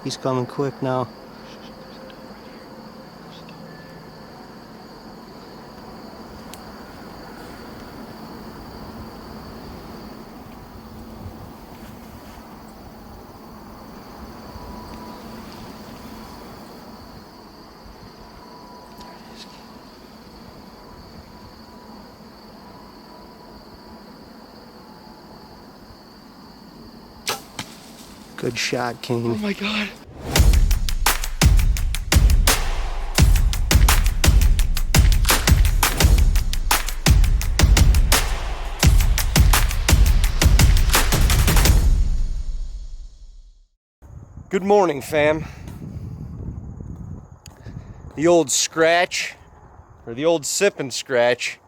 He's coming quick now. Good shot, Kane. Oh my God. Good morning, fam. The old scratch, or the old sip and scratch,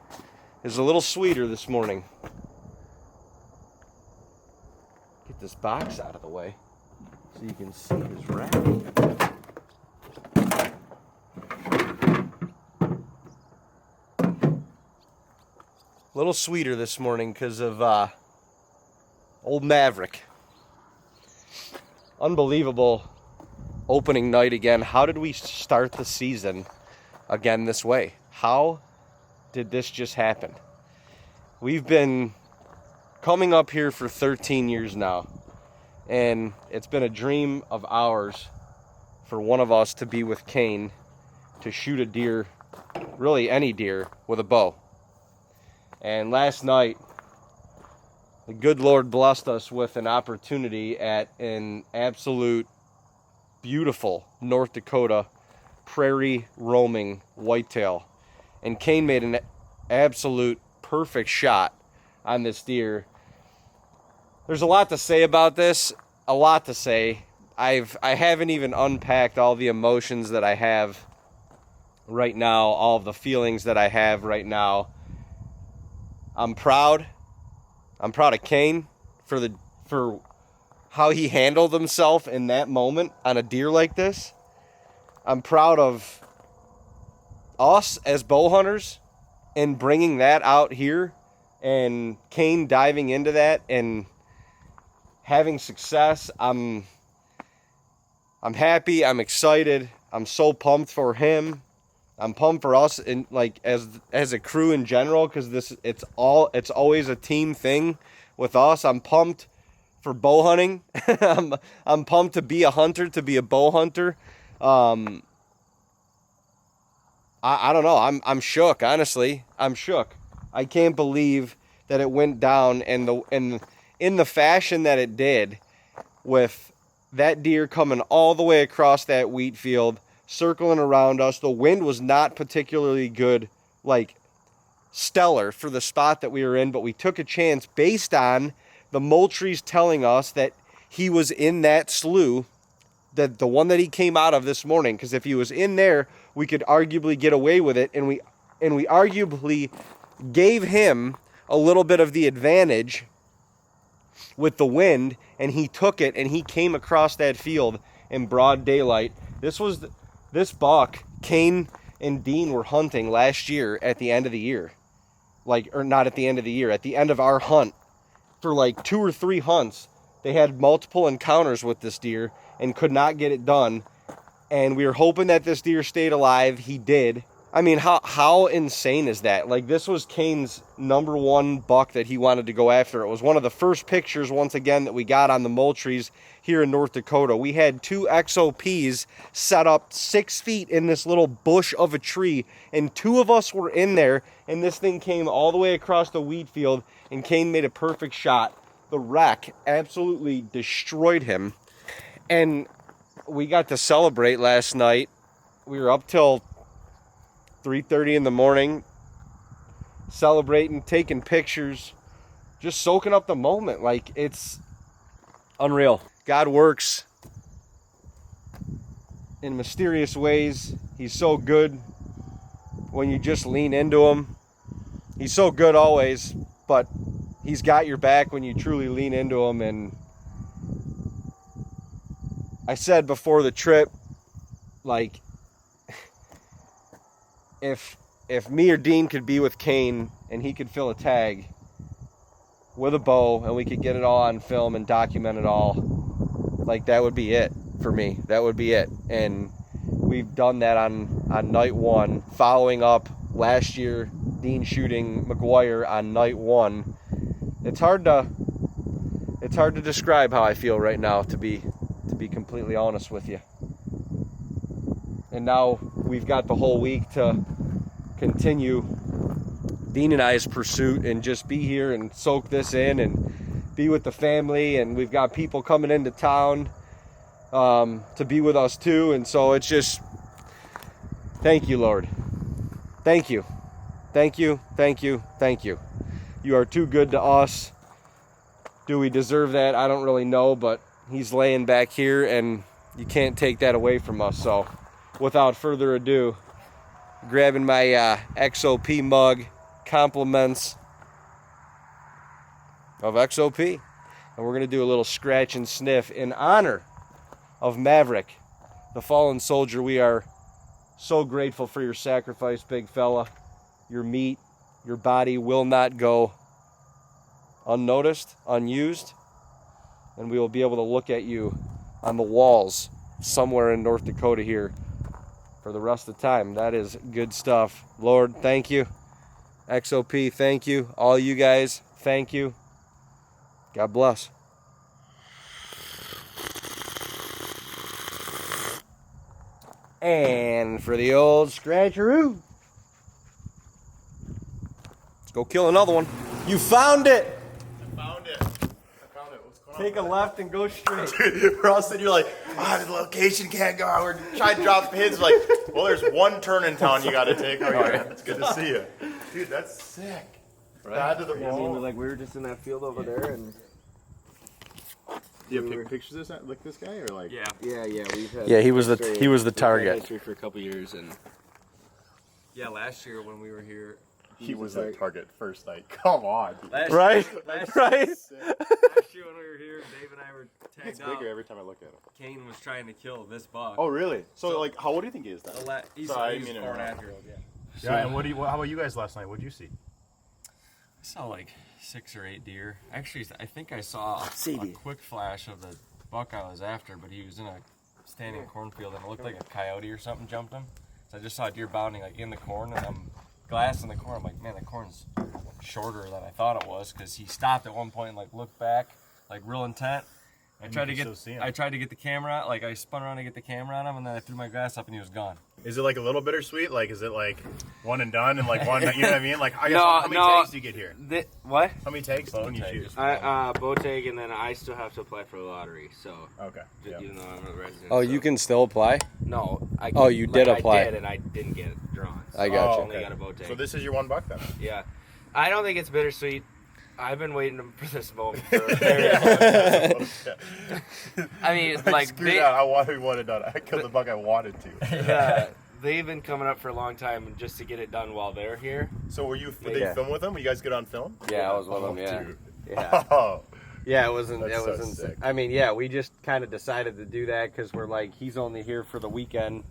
is a little sweeter this morning. Get this box out of the way so you can see his rack. A little sweeter this morning because of old Maverick. Unbelievable opening night again. How did we start the season again this way? How did this just happen? We've been coming up here for 13 years now, and it's been a dream of ours for one of us to be with Kane to shoot a deer, really any deer, with a bow. And last night, the good Lord blessed us with an opportunity at an absolute beautiful North Dakota prairie roaming whitetail. And Kane made an absolute perfect shot on this deer. There's a lot to say about this, a lot to say. I haven't even unpacked all the emotions that I have right now, all of the feelings that I have right now. I'm proud of Kane for how he handled himself in that moment on a deer like this. I'm proud of us as bow hunters and bringing that out here, and Kane diving into that and having success. I'm happy. I'm excited. I'm so pumped for him. I'm pumped for us, and like as a crew in general, because it's always a team thing with us. I'm pumped for bow hunting. I'm pumped to be a hunter, to be a bow hunter. I don't know. I'm shook. Honestly, I'm shook. I can't believe that it went down and in the fashion that it did, with that deer coming all the way across that wheat field, circling around us. The wind was not particularly good, like stellar for the spot that we were in, but we took a chance based on the Moultrie's telling us that he was in that slough, that the one that he came out of this morning, because if he was in there, we could arguably get away with it, and we arguably gave him a little bit of the advantage with the wind, and he took it, and he came across that field in broad daylight. This buck, Kane and Dean were hunting last year at the end of the year. Or not at the end of the year, at the end of our hunt. For like 2 or 3 hunts, they had multiple encounters with this deer and could not get it done. And we were hoping that this deer stayed alive. He did. I mean, how insane is that? Like, this was Kane's number 1 buck that he wanted to go after. It was one of the first pictures, once again, that we got on the Moultries here in North Dakota. We had 2 XOPs set up 6 feet in this little bush of a tree, and 2 of us were in there, and this thing came all the way across the wheat field, and Kane made a perfect shot. The wreck absolutely destroyed him, and we got to celebrate last night. We were up till 3:30 in the morning, celebrating, taking pictures, just soaking up the moment. Like, it's unreal. God works in mysterious ways. He's so good when you just lean into him. He's so good always, but he's got your back when you truly lean into him. And I said before the trip, like, if me or Dean could be with Kane and he could fill a tag with a bow and we could get it all on film and document it all, like, that would be it. for me. That would be it. And we've done that on night one, following up last year, Dean shooting McGuire on night one. It's hard to describe how I feel right now, to be completely honest with you. And now we've got the whole week to continue Dean and I's pursuit and just be here and soak this in and be with the family. And we've got people coming into town to be with us too. And so it's just, thank you, Lord. Thank you. Thank you. Thank you. Thank you. You are too good to us. Do we deserve that? I don't really know, but he's laying back here and you can't take that away from us. So without further ado, grabbing my XOP mug, compliments of XOP, and we're going to do a little scratch and sniff in honor of Maverick, the fallen soldier. We are so grateful for your sacrifice, big fella. Your meat, your body will not go unnoticed, unused, and we will be able to look at you on the walls somewhere in North Dakota here for the rest of the time. That is good stuff. Lord, thank you. XOP, thank you. All you guys, thank you. God bless. And for the old scratcheroo, let's go kill another one. You found it. I found it. What's going on? Take a left and go straight. Dude, we're all sitting here like, the location can't go. We're trying to drop pins. Like, well, there's one turn in town you got to take. Oh, yeah. It's good to see you. Dude, that's sick. Right? Bad to the I ball. mean, like, we were just in that field over there, and Do you have pictures of this, like this guy, or like? Yeah. we've had he was the target. History for a couple years, and last year when we were here, He was the target first night. Come on. Dude. last Right? last, Right? last year when we were here, Dave and I were It's tagged out. bigger every time I look at him. Kane was trying to kill this buck. Oh, really? So like, how old do you think he is then? He's Sorry, I he's didn't mean to 4.5-year-old. Yeah. Yeah, and how about you guys last night? What did you see? I saw like 6 or 8 deer. Actually, I think I saw a quick flash of the buck I was after, but he was in a standing cornfield and it looked like a coyote or something jumped him. So I just saw a deer bounding like in the corn, and I'm glassing the corn. I'm like, man, the corn's shorter than I thought it was, because he stopped at one point and like looked back, like real intent. I tried to get the camera, like I spun around to get the camera on him, and then I threw my glass up and he was gone. Is it like a little bittersweet? Like, is it like one and done and like one, you know what I mean? Like, I guess, how many tags do you get here? What? How many tags can you shoot? Bow tag, and then I still have to apply for the lottery, so. Okay. Yeah. Even though I'm a resident. Oh, so. you can still apply? No. You did apply. I did, and I didn't get it drawn. So I got you. I only got a bow tag. So this is your $1 then? Yeah. I don't think it's bittersweet. I've been waiting for this moment for a very long time. I mean, like, Screw that. I wanted done. I killed the buck I wanted to. Yeah, they've been coming up for a long time just to get it done while they're here. So were they film with them? Were you guys good on film? Yeah, I was with him, yeah. Dude. Yeah. Oh. Yeah, it wasn't. That's It so wasn't. sick. I mean, yeah, we just kind of decided to do that because we're like, he's only here for the weekend.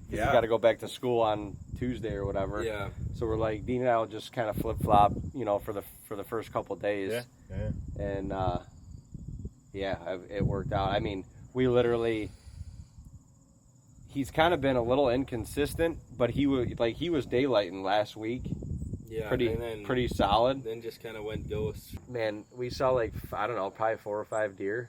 Yeah. He's got to go back to school on Tuesday or whatever. Yeah. So we're like, Dean and I will just kind of flip flop, for the first couple of days. Yeah. And it worked out. I mean, we literally. He's kind of been a little inconsistent, but he was daylighting last week. Yeah. Pretty solid. Then just kind of went ghost. Man, we saw probably 4 or 5 deer,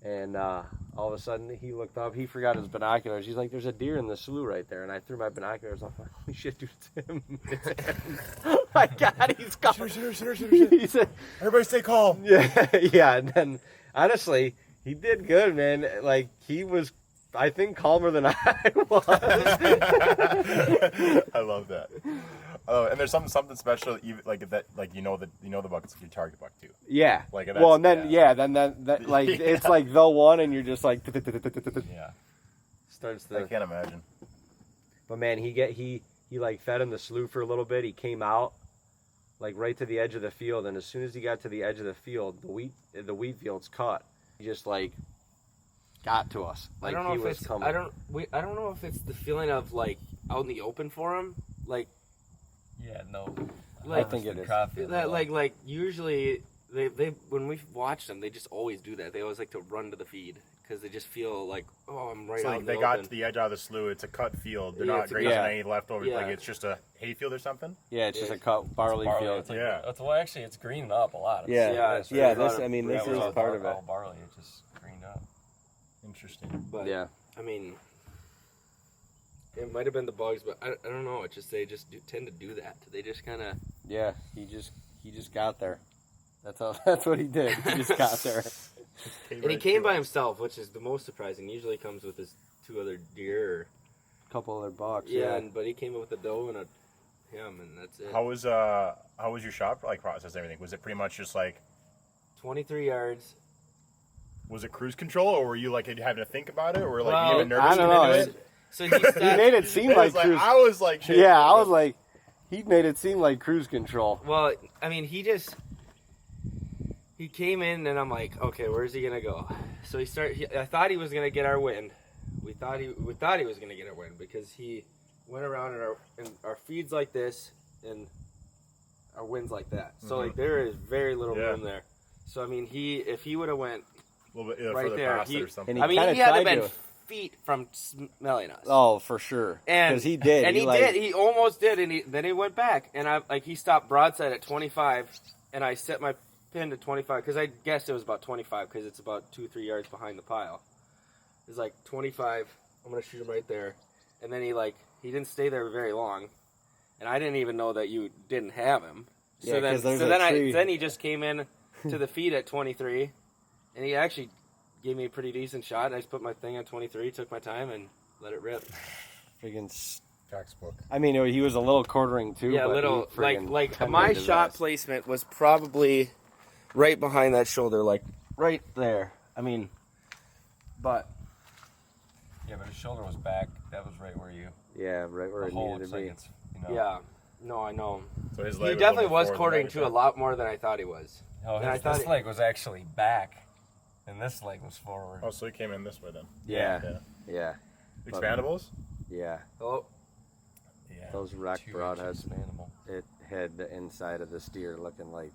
and all of a sudden he looked up. He forgot his binoculars. He's like, "There's a deer in the slough right there," and I threw my binoculars off. Like, holy shit, dude, it's him! It's him. Oh my God, he's coming. He said, Everybody stay calm. yeah. And then honestly, he did good, man. Like he was, I think, calmer than I was. I love that. And there's something special, even like that, like the buck is your target buck too. Yeah. Like then Yeah. it's like the one, and you're just like Yeah. starts I to. can't imagine. But man, he like fed in the slough for a little bit. He came out like right to the edge of the field, and as soon as he got to the edge of the field, the wheat field's cut. He just like got to us. Like I don't know he if was it's. coming. I don't know if it's the feeling of like out in the open for him, like. Yeah, no. Like, I think it is. That, like usually they when we've watched them, they just always do that. They always like to run to the feed because they just feel like, oh, I'm right So out like in they the got open. to the edge of the slough. It's a cut field. They're Yeah, not it's a- grazing yeah. any leftovers. Yeah. Like it's just a hay field or something. Yeah, it's just a cut barley field. It's like, Yeah. well, actually, it's greening up a lot. It's, Yeah, Yeah, it's yeah. really This, not a- I mean, this yeah, is well, part of it. all barley. It just greened up. Interesting. But Yeah. I mean, it might have been the bugs, but I don't know. It's just they just tend to do that. They just kind of. Yeah, he just got there. That's all. That's what he did. He just got there. And he came by himself, which is the most surprising. Usually he comes with his 2 other deer. Or, A couple other bucks. yeah, but he came with a doe and him, and that's it. How was your shot like process and everything? Was it pretty much just like 23 yards. was it cruise control or were you like having to think about it or like Well, you even nervous? I don't know. into it? So he He made it seem It like was like cruise. I was like shaking. Yeah, I was like, he made it seem like cruise control. Well, I mean, he came in, and I'm like, okay, where's he gonna go? So I thought he was gonna get our wind. We thought he was gonna get our wind because he went around and our feed's like this and our wind's like that. So like there is very little room there. So I mean, if he would have went a little bit right further there, past it or something. And I mean, kinda he had to tried been to. feet from smelling us. Oh, for sure. And Because he did. And he like, did. He almost did, and then he went back, and he stopped broadside at 25, and I set my pin to 25 because I guessed it was about 25 because it's about 2-3 yards behind the pile. It's like 25. I'm gonna shoot him right there, and then he didn't stay there very long, and I didn't even know that you didn't have him. Yeah, So 'cause there's a then tree. then he just came in to the feed at 23, and he actually gave me a pretty decent shot. I just put my thing on 23, took my time, and let it rip. friggin' Textbook. I mean, he was a little quartering too. Yeah, but little he friggin' like tended my his shot ass. placement was probably right behind that shoulder, like right there. I mean, but Yeah, but his shoulder was back. That was right where you. Yeah, right where The it hole needed looks to like be. it's. You know, yeah, no, I know. So his He leg definitely was, was a little bit quartering forward to than a lot more than I thought he was. No, And I his, thought this leg was actually back, and this leg was forward. Oh, so he came in this way then. Yeah, Yeah. yeah, Expandables? yeah. Oh, Yeah. Those rack 2 broadheads. inches expandable. It had the inside of the steer looking like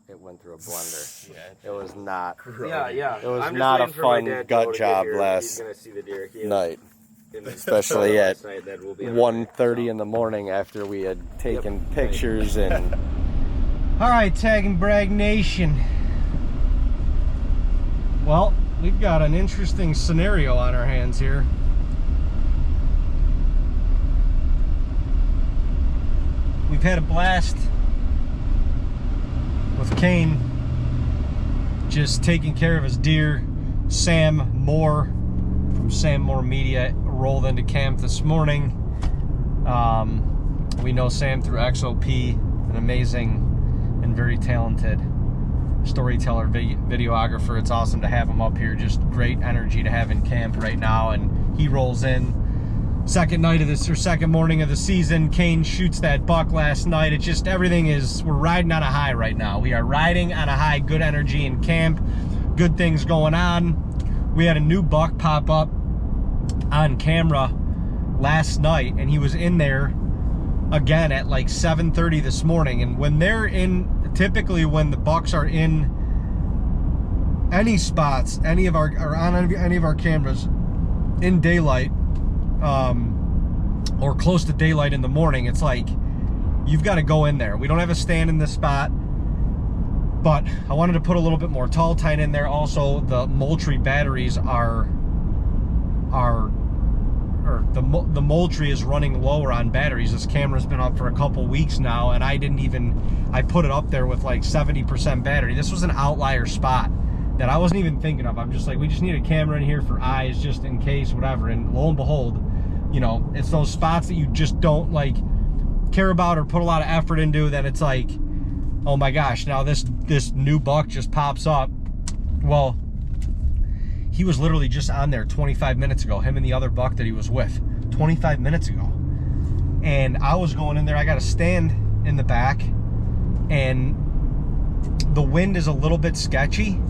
it went through a blender. Yeah. It was not yeah, yeah. It was I'm just not a waiting for my fun dad to gut go to get job here. last He's gonna see the deer. He night, in the- especially at last night that will be 1:30 in the morning after we had taken Yep. pictures and. All right, Tag and Brag Nation. Well, we've got an interesting scenario on our hands here. We've had a blast with Kane just taking care of his deer. Sam Moore from Sam Moore Media rolled into camp this morning. We know Sam through XOP, an amazing and very talented storyteller, videographer. It's awesome to have him up here. Just great energy to have in camp right now. And he rolls in second night of this, or second morning of the season. Kane shoots that buck last night. It's just everything is, we're riding on a high right now. We are riding on a high, good energy in camp, good things going on. We had a new buck pop up on camera last night, and he was in there again at like 7:30 this morning. And when they're in, typically when the bucks are in any spots, any of our, or on any of our cameras in daylight, or close to daylight in the morning, it's like you've got to go in there. We don't have a stand in this spot, but I wanted to put a little bit more tall tine in there. Also, the Moultrie batteries the Moultrie is running lower on batteries. This camera's been up for a couple weeks now, and I put it up there with like 70% battery. This was an outlier spot that I wasn't even thinking of. I'm just like, we just need a camera in here for eyes, just in case, whatever. And lo and behold, you know, it's those spots that you just don't like care about or put a lot of effort into. Then it's like, oh my gosh, now this new buck just pops up. Well, he was literally just on there 25 minutes ago, him and the other buck that he was with 25 minutes ago. And I was going in there, I got a stand in the back, and the wind is a little bit sketchy.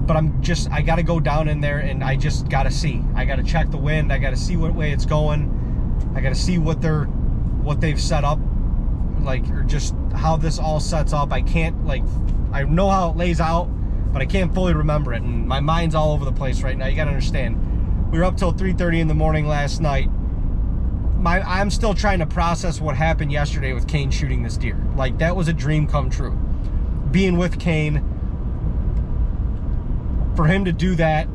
But I got to go down in there, and I just got to see. I got to check the wind. I got to see what way it's going. I got to see what they've set up like, or just how this all sets up. I can't, like, I know how it lays out, but I can't fully remember it, and my mind's all over the place right now. You gotta understand, we were up till 3:30 in the morning last night. I'm still trying to process what happened yesterday with Kane shooting this deer. Like, that was a dream come true. Being with Kane, for him to do that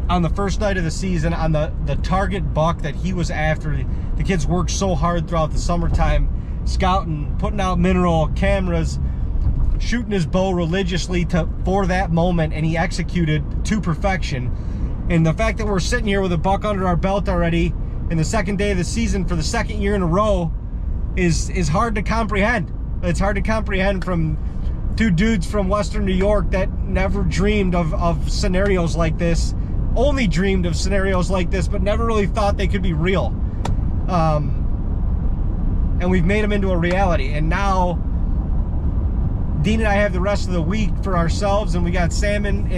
on the first night of the season, on the target buck that he was after. The kids worked so hard throughout the summertime, scouting, putting out mineral cameras, shooting his bow religiously for that moment, and he executed to perfection. And the fact that we're sitting here with a buck under our belt already in the second day of the season for the second year in a row is hard to comprehend. It's hard to comprehend from two dudes from Western New York that never dreamed of scenarios like this, only dreamed of scenarios like this, but never really thought they could be real. And we've made them into a reality. And now Dean and I have the rest of the week for ourselves, and we got salmon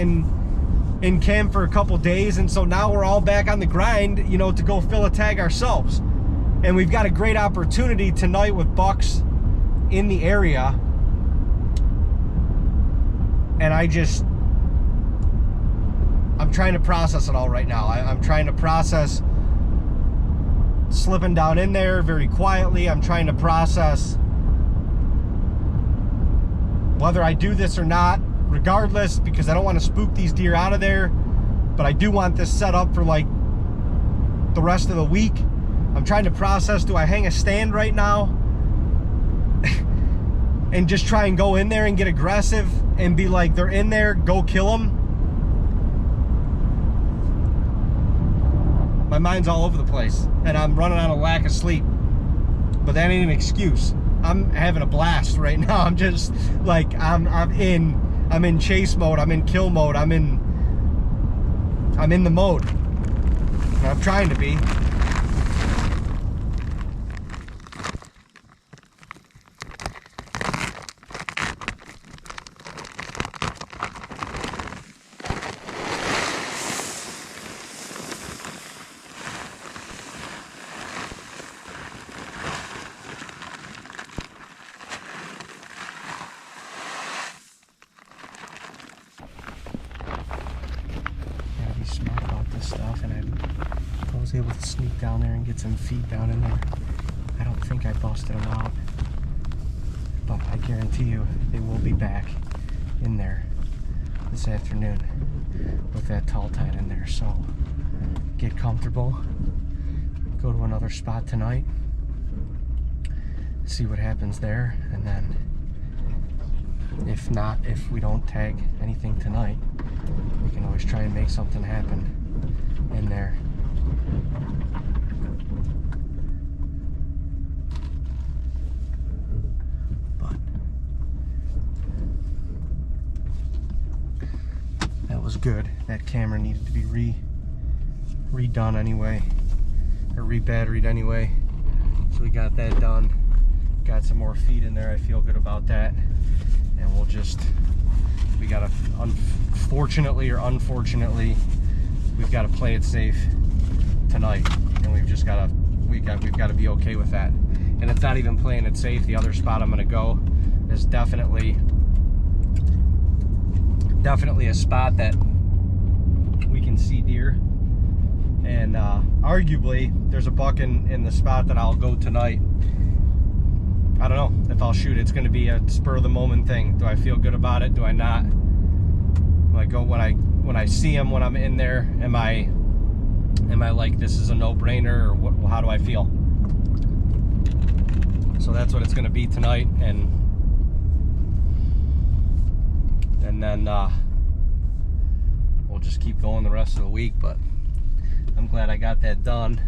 in camp for a couple days, and so now we're all back on the grind, you know, to go fill a tag ourselves. And we've got a great opportunity tonight with bucks in the area. And I'm trying to process it all right now. I'm trying to process slipping down in there very quietly. I'm trying to process whether I do this or not, regardless, because I don't want to spook these deer out of there, but I do want this set up for like the rest of the week. I'm trying to process, do I hang a stand right now and just try and go in there and get aggressive and be like, they're in there, go kill them? My mind's all over the place, and I'm running on a lack of sleep, but that ain't an excuse. I'm having a blast right now. I'm just like, I'm in chase mode, I'm in kill mode, I'm in the mode. And I'm trying to be. Smart about this stuff, and I was able to sneak down there and get some feed down in there. I don't think I busted them out, but I guarantee you they will be back in there this afternoon with that tall tine in there. So get comfortable, go to another spot tonight, see what happens there, and then if we don't tag anything tonight, we can always try and make something happen in there. But that was good. That camera needed to be redone anyway, or re-batteried anyway. So we got that done. Got some more feed in there. I feel good about that. And we gotta, unfortunately or unfortunately, we've got to play it safe tonight, and we've got to be okay with that. And it's not even playing it safe. The other spot I'm gonna go is definitely a spot that we can see deer, and arguably there's a buck in the spot that I'll go tonight. I don't know if I'll shoot. It's going to be a spur of the moment thing. Do I feel good about it? Do I not? Do I go when I see him, when I'm in there? Am I like, this is a no-brainer, or what? How do I feel? So that's what it's going to be tonight, and then we'll just keep going the rest of the week. But I'm glad I got that done.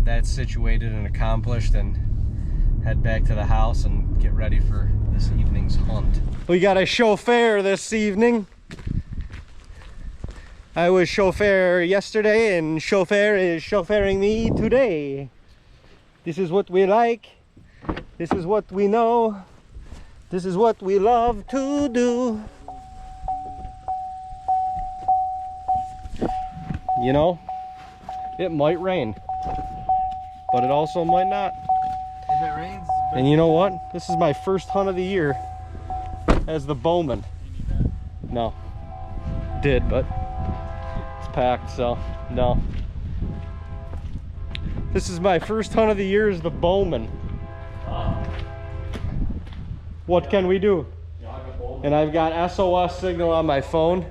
That's situated and accomplished, and head back to the house and get ready for this evening's hunt. We got a chauffeur this evening. I was chauffeur yesterday, and chauffeur is chauffeuring me today. This is what we like. This is what we know. This is what we love to do. You know, it might rain, but it also might not. If it rains, And you know what? This is my first hunt of the year as the bowman. No. Did, but it's packed, so no. This is my first hunt of the year as the bowman. What can we do? And I've got SOS signal on my phone,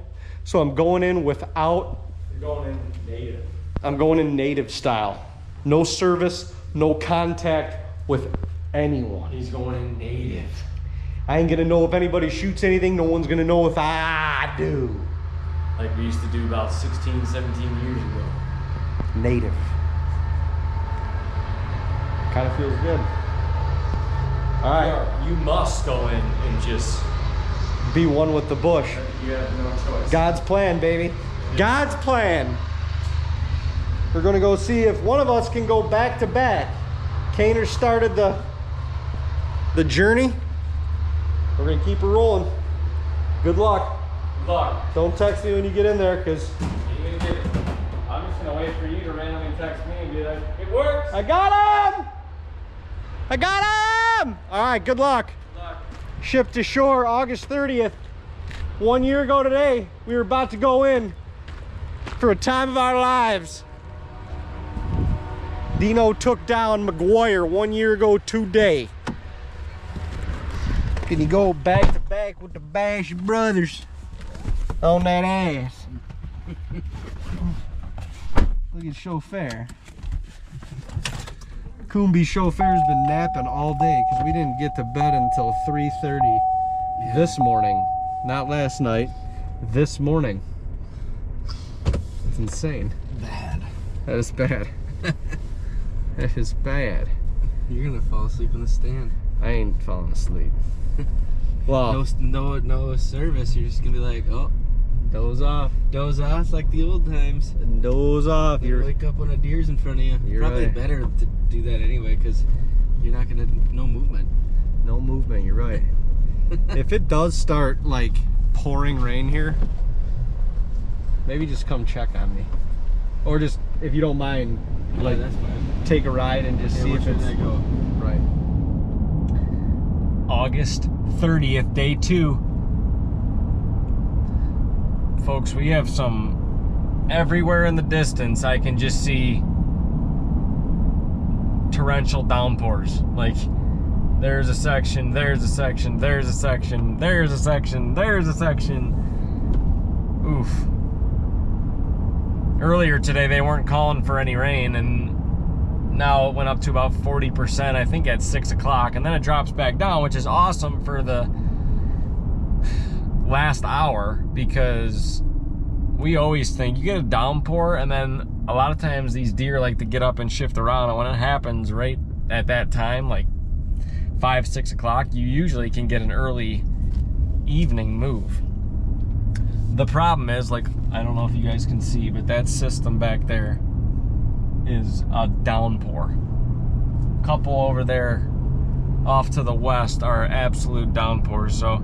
so I'm going in without. You're going in native. I'm going in native style. No service, no contact with anyone. He's going in native. I ain't gonna know if anybody shoots anything. No one's gonna know if I do. Like we used to do about 16, 17 years ago. Native. Kind of feels good. All right. You must go in and just. Be one with the bush. You have no choice. God's plan, baby. God's plan. We're gonna go see if one of us can go back to back. Kaner started the journey. We're gonna keep it rolling. Good luck. Good luck. Don't text me when you get in there, because I'm just gonna wait for you to randomly text me and be like, it works. I got him! I got him! All right, good luck. Good luck. Shipped to shore August 30th. 1 year ago today, we were about to go in for a time of our lives. Deano took down McGuire 1 year ago today. Can you go back to back with the Bash Brothers on that ass? Look at chauffeur. Coombe chauffeur's been napping all day because we didn't get to bed until 3:30 this morning. Not last night, this morning. It's insane. Bad. That is bad. That is bad. You're gonna fall asleep in the stand. I ain't falling asleep. Well, No service. You're just gonna be like, oh, doze off. doze off like the old times. Doze off. You wake up when a deer's in front of you. You're Probably right. better to do that anyway, because you're not gonna no movement. No movement, you're right. If it does start like pouring rain here, maybe just come check on me. Or just, if you don't mind, like that's fine. take a ride and just see if it's go. right. August 30th, day 2. Folks, we have some, everywhere in the distance I can just see torrential downpours. Like, there's a section, there's a section, there's a section, there's a section, there's a section. Oof. Earlier today they weren't calling for any rain, and now it went up to about 40%, I think at 6 o'clock, and then it drops back down, which is awesome for the last hour, because we always think you get a downpour, and then a lot of times these deer like to get up and shift around, and when it happens right at that time, like 5, 6 o'clock, you usually can get an early evening move. The problem is, like, I don't know if you guys can see, but that system back there is a downpour. Couple over there off to the west are absolute downpours, so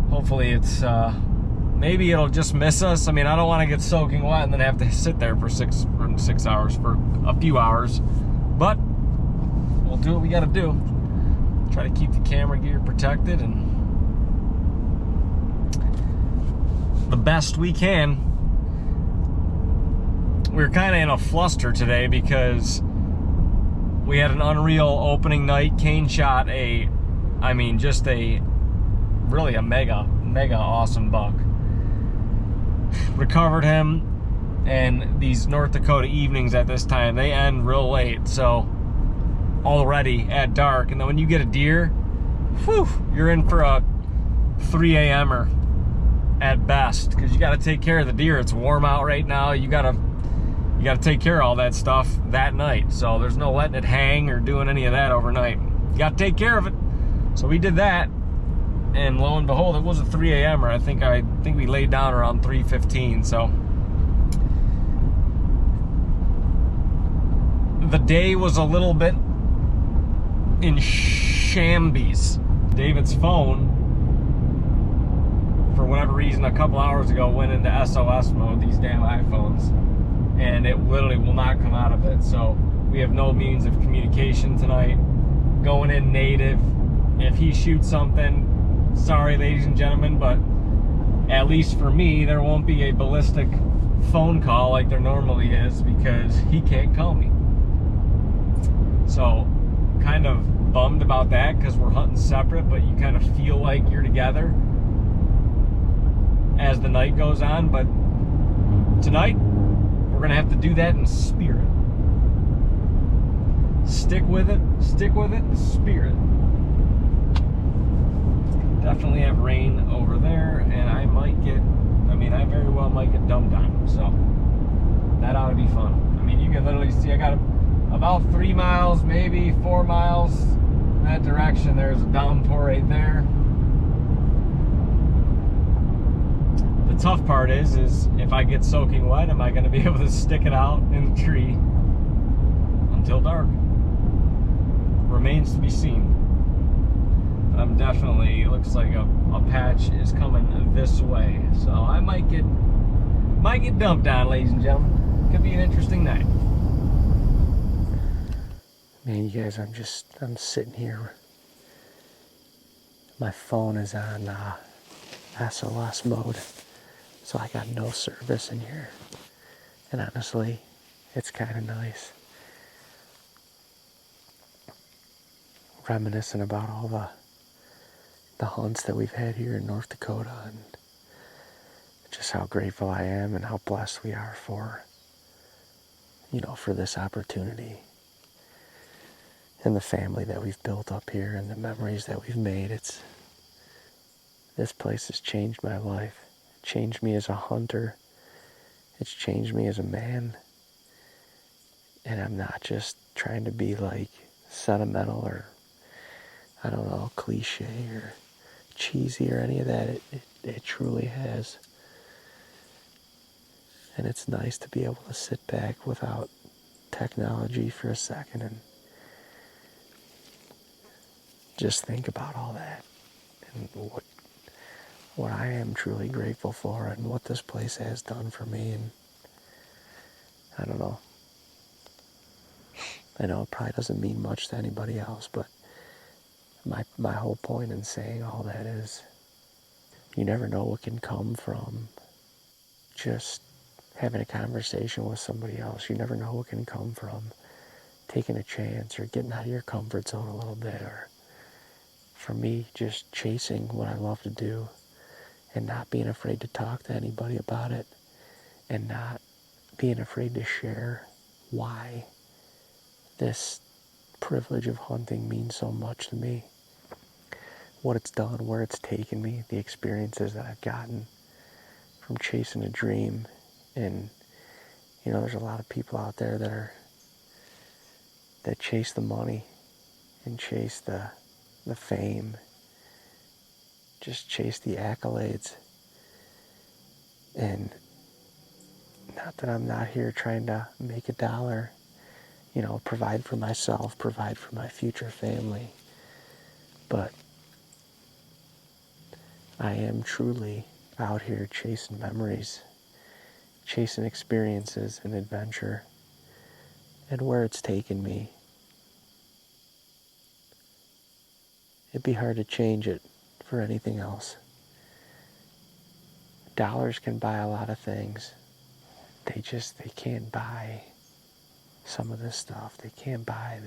hopefully it's maybe it'll just miss us. I mean, I don't want to get soaking wet and then have to sit there for six hours, for a few hours, but we'll do what we got to do. Try to keep the camera gear protected and the best we can. We're kind of in a fluster today because we had an unreal opening night. Kane shot really a mega awesome buck. Recovered him, and these North Dakota evenings at this time, they end real late, so already at dark, and then when you get a deer, whew, you're in for a 3 a.m.er at best, because you got to take care of the deer. It's warm out right now. You got to take care of all that stuff that night, so there's no letting it hang or doing any of that overnight. You got to take care of it. So we did that, and lo and behold, it was a 3 a.m.er. I think we laid down around 3:15. So the day was a little bit in shambles. David's phone, for whatever reason, a couple hours ago went into SOS mode, these damn iPhones, and it literally will not come out of it. So we have no means of communication tonight. going in native. If he shoots something, sorry ladies and gentlemen, but at least for me, there won't be a ballistic phone call like there normally is because he can't call me. So kind of bummed about that because we're hunting separate, but you kind of feel like you're together as the night goes on. But tonight, we're gonna have to do that in spirit. Stick with it, spirit. Definitely have rain over there, and I very well might get dumped on, so that ought to be fun. I mean, you can literally see I got about 3 miles, maybe 4 miles in that direction. There's a downpour right there. The tough part is if I get soaking wet, am I going to be able to stick it out in the tree until dark? Remains to be seen. I'm definitely, it looks like a patch is coming this way, so I might get dumped on, ladies and gentlemen. Could be an interesting night. Man, you guys, I'm sitting here. My phone is on SOS mode, so I got no service in here. And honestly, it's kind of nice. Reminiscing about all the hunts that we've had here in North Dakota and just how grateful I am and how blessed we are for this opportunity and the family that we've built up here and the memories that we've made. This place has changed my life. It changed me as a hunter. It's changed me as a man. And I'm not just trying to be like sentimental or, I don't know, cliche or cheesy or any of that. It truly has. And it's nice to be able to sit back without technology for a second and just think about all that and what I am truly grateful for and what this place has done for me. And I don't know. I know it probably doesn't mean much to anybody else, but my whole point in saying all that is you never know what can come from just having a conversation with somebody else. You never know what can come from taking a chance or getting out of your comfort zone a little bit, or for me, just chasing what I love to do and not being afraid to talk to anybody about it and not being afraid to share why this privilege of hunting means so much to me. What it's done, where it's taken me, the experiences that I've gotten from chasing a dream. And there's a lot of people out there that chase the money and chase the fame, just chase the accolades. And not that I'm not here trying to make a dollar, provide for myself, provide for my future family, but I am truly out here chasing memories, chasing experiences and adventure, and where it's taken me, it'd be hard to change it for anything else. Dollars can buy a lot of things. They can't buy some of this stuff. They can't buy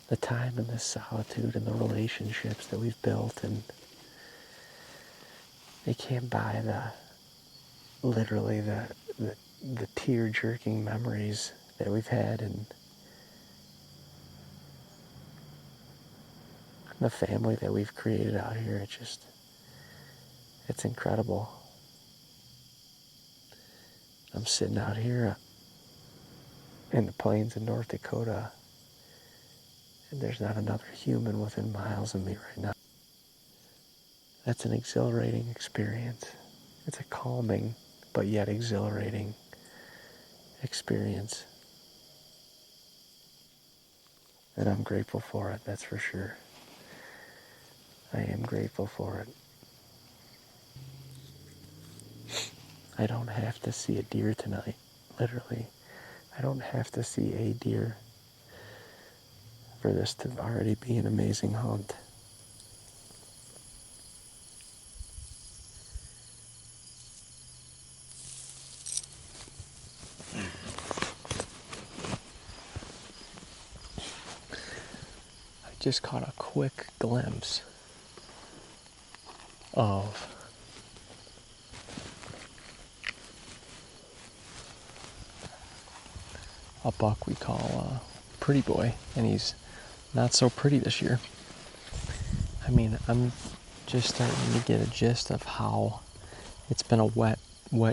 the time and the solitude and the relationships that we've built, and they can't buy literally the tear-jerking memories that we've had and the family that we've created out here. It's incredible. I'm sitting out here in the plains of North Dakota, and there's not another human within miles of me right now. That's an exhilarating experience. It's a calming but yet exhilarating experience. And I'm grateful for it, that's for sure. I am grateful for it. I don't have to see a deer tonight, literally. I don't have to see a deer for this to already be an amazing hunt. I just caught a quick glimpse of a buck we call Pretty Boy, and he's not so pretty this year. I mean, I'm just starting to get a gist of how it's been a wet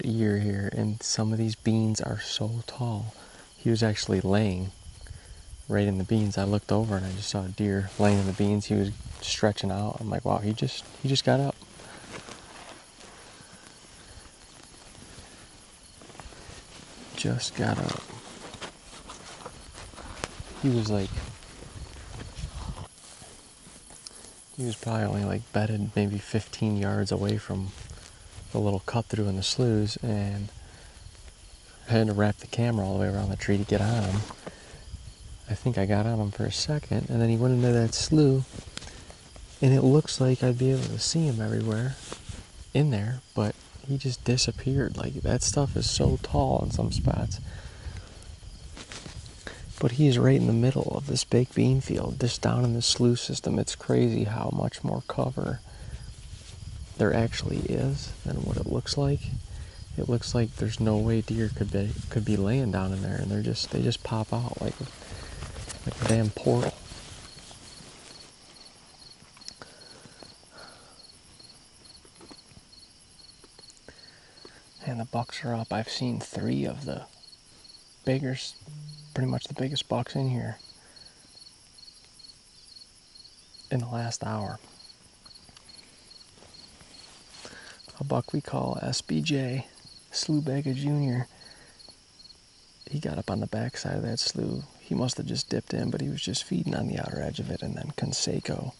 year here, and some of these beans are so tall. He was actually laying right in the beans. I looked over and I just saw a deer laying in the beans. He was stretching out. I'm like, wow, he just got up. Just got up. He was probably only like bedded maybe 15 yards away from the little cut through in the sloughs, and I had to wrap the camera all the way around the tree to get on him. I think I got on him for a second, and then he went into that slough, and it looks like I'd be able to see him everywhere in there, but he just disappeared. Like, that stuff is so tall in some spots. But he's right in the middle of this big bean field, just down in the slough system. It's crazy how much more cover there actually is than what it looks like. It looks like there's no way deer could be laying down in there, and they just pop out like a damn portal. And the bucks are up. I've seen 3 of the biggest, pretty much the biggest bucks in here in the last hour. A buck we call SBJ, Slewbagga Jr. He got up on the backside of that slough. He must have just dipped in, but he was just feeding on the outer edge of it. And then Conseco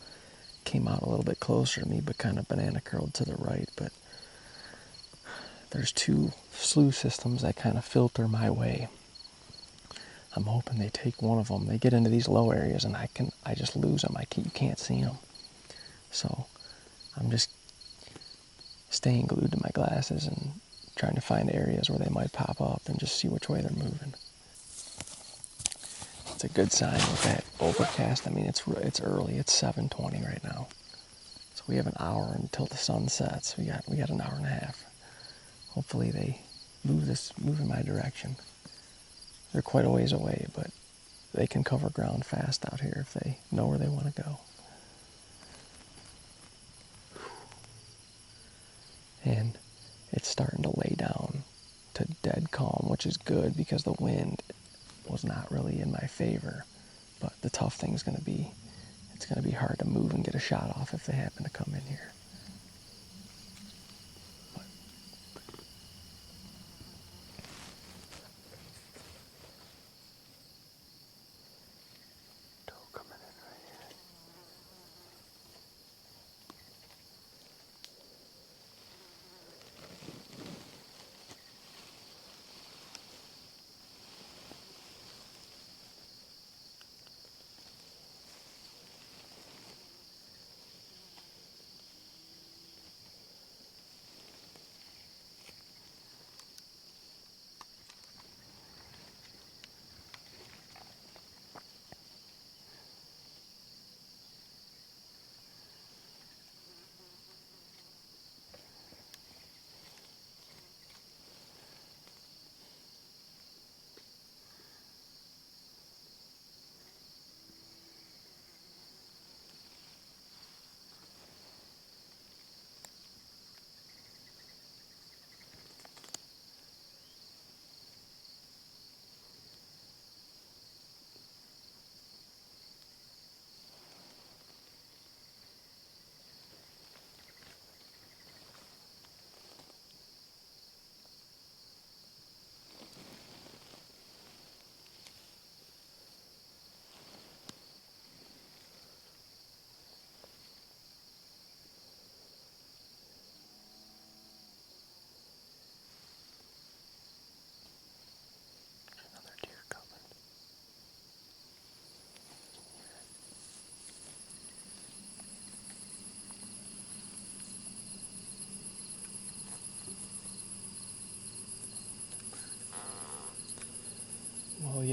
came out a little bit closer to me, but kind of banana curled to the right. But there's 2 slough systems that kind of filter my way. I'm hoping they take one of them. They get into these low areas, and I just lose them. You can't see them. So I'm just staying glued to my glasses and trying to find areas where they might pop up and just see which way they're moving. It's a good sign with that overcast. I mean, it's early. It's 7:20 right now, so we have an hour until the sun sets. We got an hour and a half. Hopefully they move in my direction. They're quite a ways away, but they can cover ground fast out here if they know where they want to go. And it's starting to lay down to dead calm, which is good because the wind was not really in my favor. But the tough thing is it's going to be hard to move and get a shot off if they happen to come in here. But doe coming in right here.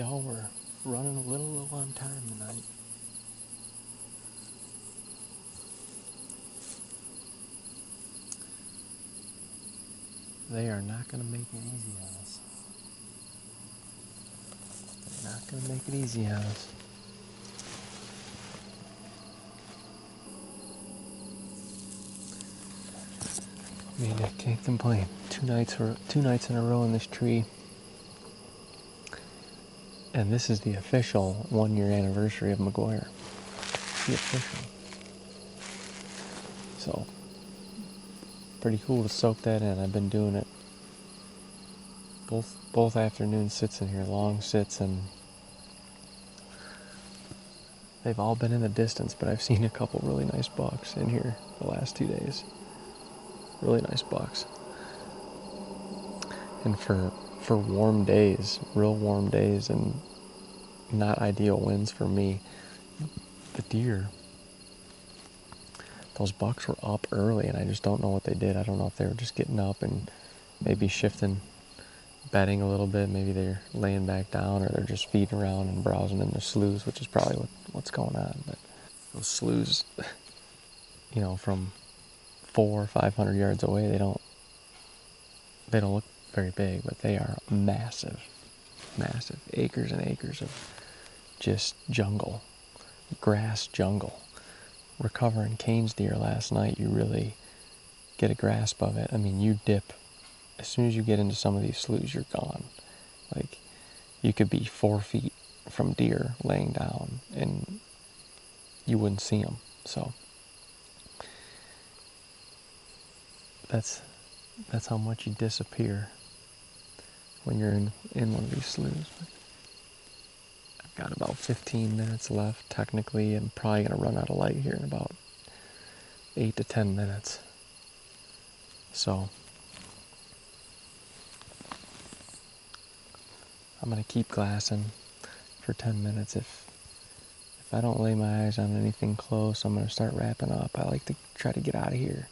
y'all, we're running a little low on time tonight. They are not going to make it easy on us. They're not going to make it easy on us. I mean, I can't complain. Two nights in a row in this tree. And this is the official 1-year anniversary of McGuire. The official. So, pretty cool to soak that in. I've been doing it both afternoon sits in here, long sits, and they've all been in the distance, but I've seen a couple really nice bucks in here the last 2 days. Really nice bucks. And for warm days, real warm days, and not ideal winds for me, the deer, those bucks were up early, and I just don't know what they did. I don't know if they were just getting up and maybe shifting, bedding a little bit. Maybe they're laying back down, or they're just feeding around and browsing in the sloughs, which is probably what's going on. But those sloughs, from 400 or 500 yards away, they don't look very big, but they are massive. Acres and acres of just jungle, grass jungle. Recovering Kane's deer last night, you really get a grasp of it. I mean, you dip, as soon as you get into some of these sloughs, you're gone. Like, you could be 4 feet from deer laying down and you wouldn't see them. So that's how much you disappear when you're in one of these sloughs. I've got about 15 minutes left technically. I'm probably going to run out of light here in about 8 to 10 minutes. So I'm going to keep glassing for 10 minutes. If I don't lay my eyes on anything close, I'm going to start wrapping up. I like to try to get out of here,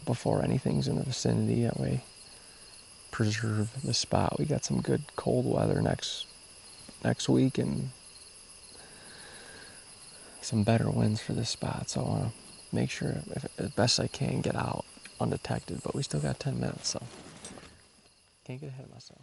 before anything's in the vicinity. That way, preserve the spot. We got some good cold weather next week, and some better winds for this spot. So I want to make sure, as best I can, get out undetected. But we still got 10 minutes, so can't get ahead of myself.